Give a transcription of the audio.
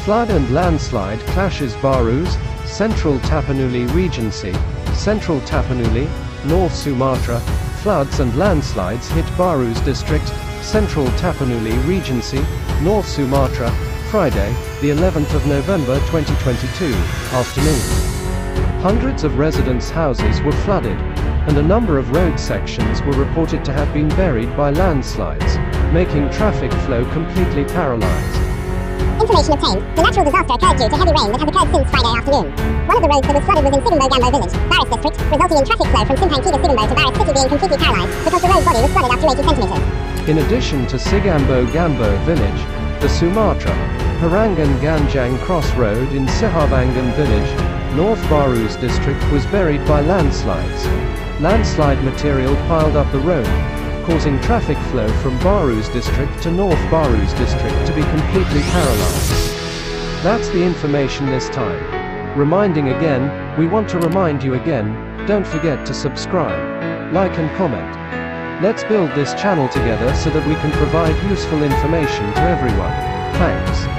Flood and landslide clashes Baru's, Central Tapanuli Regency, Central Tapanuli, North Sumatra. Floods and landslides hit Baru's district, Central Tapanuli Regency, North Sumatra, Friday, the 11th of November 2022, afternoon. Hundreds of residents' houses were flooded, and a number of road sections were reported to have been buried by landslides, making traffic flow completely paralyzed. Information obtained. The natural disaster occurred due to heavy rain that has occurred since Friday afternoon. One of the roads that was flooded was in Sigambo-gambo Village, Baris district, resulting in traffic flow from Simpang Tiga Sigambo to Baris city being completely paralyzed, because the road body was flooded up to 80 centimeters. In addition to Sigambo-gambo Village, the Sumatra, Harangan Ganjang crossroad in Siharbangan Village, North Baru's district was buried by landslides. Landslide material piled up the road, causing traffic flow from Baru's district to North Baru's district to be completely paralyzed. That's the information this time. Reminding again, we want to remind you again, don't forget to subscribe, like and comment. Let's build this channel together so that we can provide useful information to everyone. Thanks.